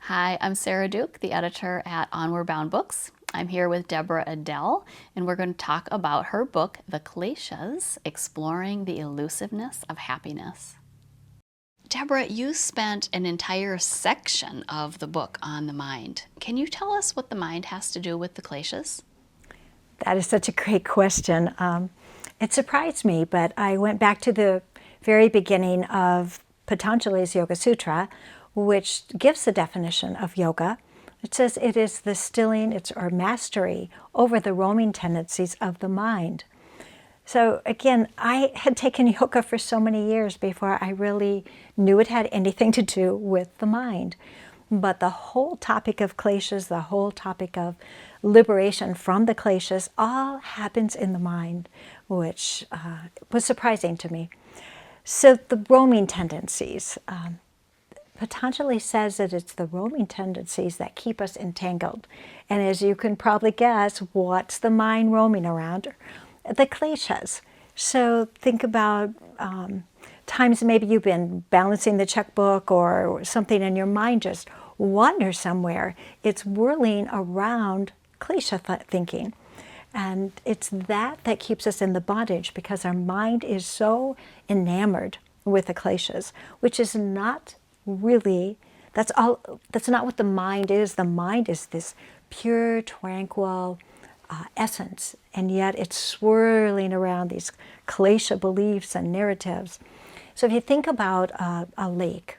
Hi, I'm Sarah Duke, the editor at Onward Bound Books. I'm here with Deborah Adele, and we're going to talk about her book, The Kleshas, Exploring the Elusiveness of Happiness. Deborah, you spent an entire section of the book on the mind. Can you tell us what the mind has to do with the Kleshas? That is such a great question. It surprised me, but I went back to the very beginning of Patanjali's Yoga Sutra, which gives the definition of yoga. It says it is the stilling or mastery over the roaming tendencies of the mind. So again, I had taken yoga for so many years before I really knew it had anything to do with the mind. But the whole topic of kleshas, the whole topic of liberation from the kleshas, all happens in the mind, which was surprising to me. So the roaming tendencies. Patanjali says that it's the roaming tendencies that keep us entangled. And as you can probably guess, what's the mind roaming around? The kleshas. So think about times maybe you've been balancing the checkbook or something and your mind just wanders somewhere. It's whirling around klesha thinking. And it's that keeps us in the bondage because our mind is so enamored with the kleshas, which is not really, that's not what the mind is. The mind is this pure, tranquil essence, and yet it's swirling around these klesha beliefs and narratives. So if you think about a lake,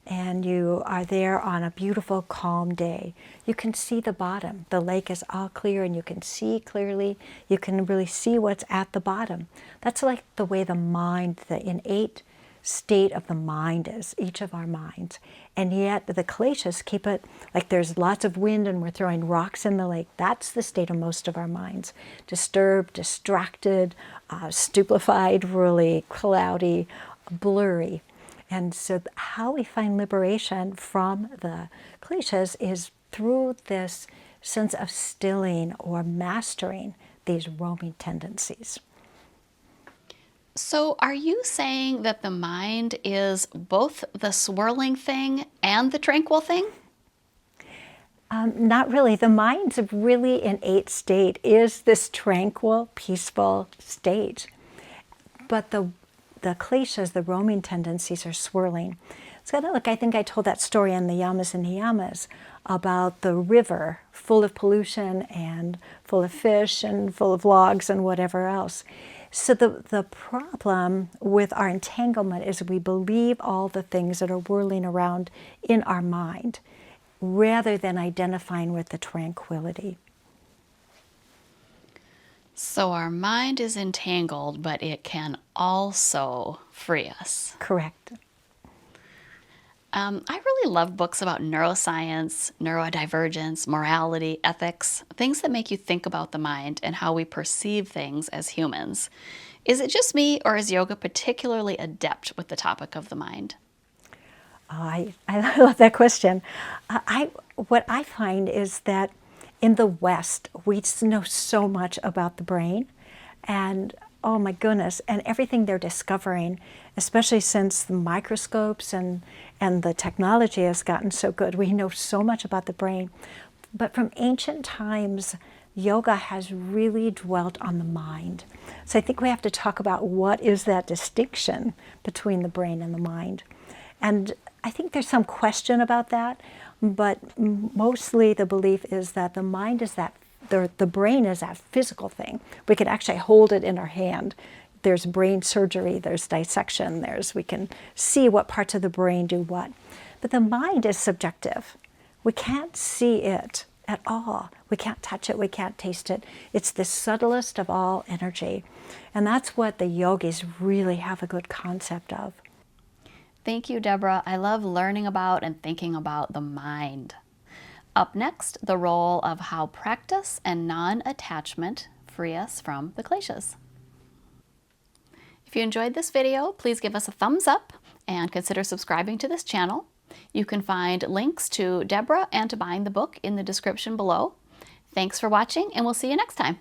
and you are there on a beautiful, calm day, you can see the bottom. The lake is all clear and you can see clearly. You can really see what's at the bottom. That's like the way the mind, the innate state of the mind is, each of our minds. And yet the kleshas keep it like there's lots of wind and we're throwing rocks in the lake. That's the state of most of our minds. Disturbed, distracted, stupefied, really cloudy, blurry. And so how we find liberation from the kleshas is through this sense of stilling or mastering these roaming tendencies. So are you saying that the mind is both the swirling thing and the tranquil thing? Not really. The mind's really innate state is this tranquil, peaceful state. But the kleshas, the roaming tendencies, are swirling. It's kind of like, I think I told that story on the yamas and niyamas about the river full of pollution and full of fish and full of logs and whatever else. So the problem with our entanglement is we believe all the things that are whirling around in our mind rather than identifying with the tranquility. So our mind is entangled, but it can also free us. Correct. I really love books about neuroscience, neurodivergence, morality, ethics, things that make you think about the mind and how we perceive things as humans. Is it just me, or is yoga particularly adept with the topic of the mind? Oh, I love that question. What I find is that in the West, we just know so much about the brain, and oh my goodness, and everything they're discovering, especially since the microscopes and the technology has gotten so good. We know so much about the brain. But from ancient times, yoga has really dwelt on the mind. So I think we have to talk about what is that distinction between the brain and the mind. And I think there's some question about that, but mostly the belief is that the mind is that, the brain is that physical thing. We can actually hold it in our hand. There's brain surgery, there's dissection, we can see what parts of the brain do what. But the mind is subjective. We can't see it at all. We can't touch it, we can't taste it. It's the subtlest of all energy. And that's what the yogis really have a good concept of. Thank you, Deborah. I love learning about and thinking about the mind. Up next, the role of how practice and non-attachment free us from the kleshas. If you enjoyed this video, please give us a thumbs up and consider subscribing to this channel. You can find links to Deborah and to buying the book in the description below. Thanks for watching, and we'll see you next time.